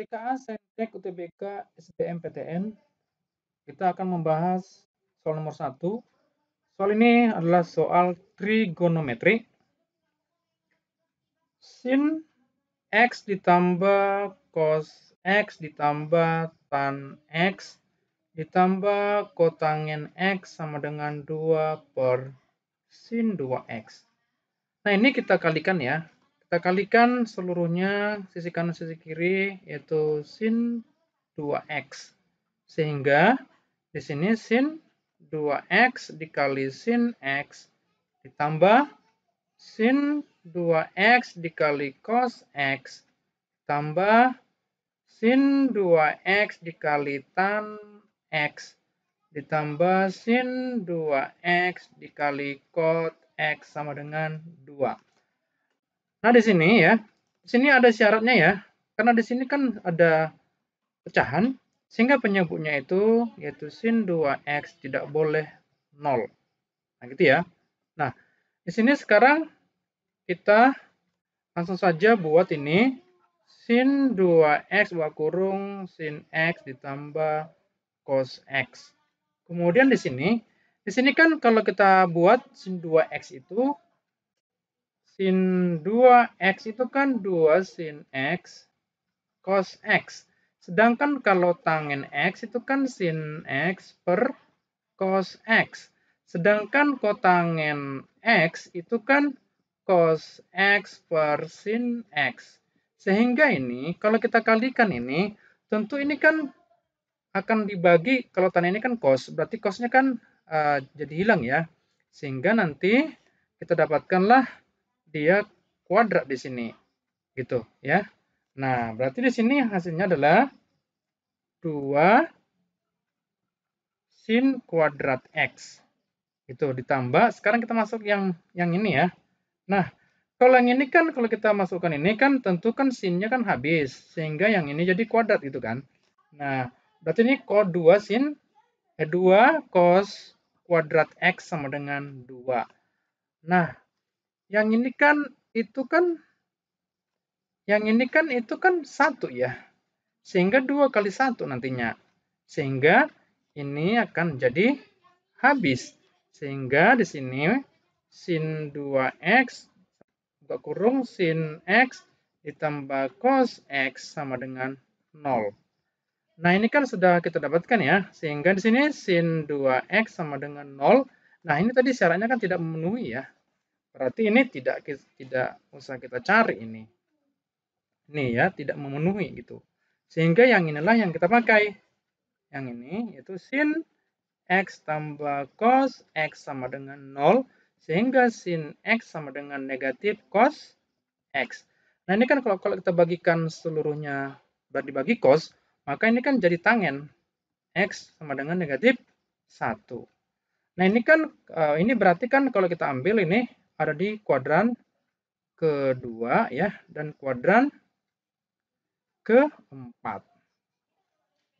TKA Saintek UTBK SBMPTN, kita akan membahas soal nomor 1. Soal ini adalah soal trigonometri. Sin X ditambah cos X ditambah tan X ditambah kotangent X sama dengan 2 per sin 2X. Nah, ini kita kalikan ya. Kita kalikan seluruhnya sisi kanan sisi kiri, yaitu sin 2X. Sehingga di sini sin 2X dikali sin X ditambah sin 2X dikali cos X tambah sin 2X dikali tan X ditambah sin 2X dikali cot X sama dengan 2. Nah, di sini ya, di sini ada syaratnya ya. Karena di sini kan ada pecahan, sehingga penyebutnya itu yaitu sin 2X tidak boleh 0. Nah, gitu ya. Nah, di sini sekarang kita langsung saja buat ini sin 2X buka kurung sin X ditambah cos X. Kemudian di sini kan kalau kita buat sin 2X itu sin 2X itu kan 2 sin X cos X. Sedangkan kalau tangen X itu kan sin X per cos X. Sedangkan kotangen X itu kan cos X per sin X. Sehingga ini kalau kita kalikan ini, tentu ini kan akan dibagi, kalau tan ini kan cos, berarti cosnya kan jadi hilang ya. Sehingga nanti kita dapatkanlah dia kuadrat di sini. Gitu ya. Nah, berarti di sini hasilnya adalah 2 sin kuadrat X. Itu ditambah, sekarang kita masuk yang ini ya. Nah, kalau yang ini kan kalau kita masukkan ini kan tentu kan sinnya kan habis, sehingga yang ini jadi kuadrat gitu kan. Nah, berarti ini kos 2 sin 2 cos kuadrat X sama dengan 2. Nah, yang ini kan itu kan itu kan 1 ya. Sehingga 2 kali 1 nantinya. Sehingga ini akan jadi habis. Sehingga di sini sin 2X buka kurung sin X ditambah cos X sama dengan 0. Nah, ini kan sudah kita dapatkan ya. Sehingga di sini sin 2X sama dengan 0. Nah, ini tadi syaratnya kan tidak memenuhi ya. Berarti ini tidak usah kita cari ini. Ini ya, tidak memenuhi gitu. Sehingga yang inilah yang kita pakai. Yang ini yaitu sin X tambah cos X sama dengan 0. Sehingga sin X sama dengan negatif cos X. Nah, ini kan kalau kita bagikan seluruhnya dibagi cos, maka ini kan jadi tangen X sama dengan negatif 1. Nah, ini kan ini berarti kan kalau kita ambil ini ada di kuadran kedua ya, dan kuadran keempat.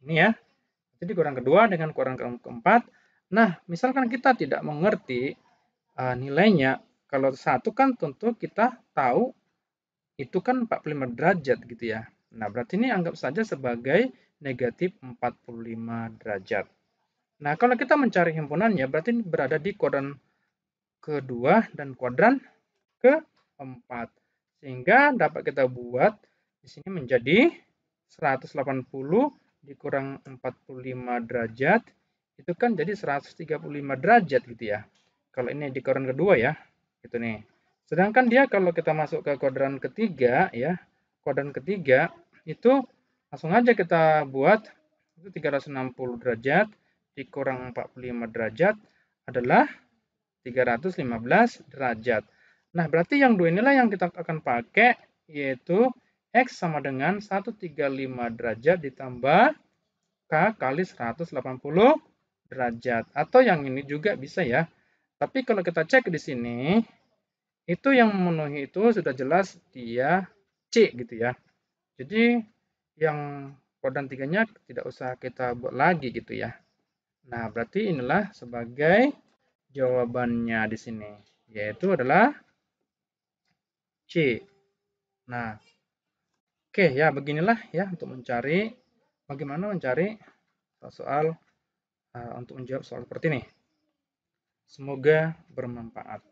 Ini ya. Jadi kuadran kedua dengan kuadran keempat. Nah, misalkan kita tidak mengerti nilainya, kalau 1 kan tentu kita tahu itu kan 45 derajat gitu ya. Nah, berarti ini anggap saja sebagai negatif 45 derajat. Nah, kalau kita mencari himpunannya, berarti ini berada di kuadran kedua dan kuadran keempat. Sehingga dapat kita buat di sini menjadi 180 dikurang 45 derajat, itu kan jadi 135 derajat gitu ya. Kalau ini di kuadran kedua ya, gitu nih. Sedangkan dia kalau kita masuk ke kuadran ketiga ya, kuadran ketiga itu langsung aja kita buat itu 360 derajat dikurang 45 derajat adalah 315 derajat. Nah, berarti yang dua inilah yang kita akan pakai, yaitu X sama dengan 135 derajat ditambah K kali 180 derajat. Atau yang ini juga bisa ya. Tapi kalau kita cek di sini, itu yang memenuhi itu sudah jelas dia C gitu ya. Jadi yang kuadran tiganya tidak usah kita buat lagi gitu ya. Nah, berarti inilah sebagai jawabannya di sini, yaitu adalah C. Nah, Oke, ya beginilah ya untuk bagaimana mencari soal untuk menjawab soal seperti ini. Semoga bermanfaat.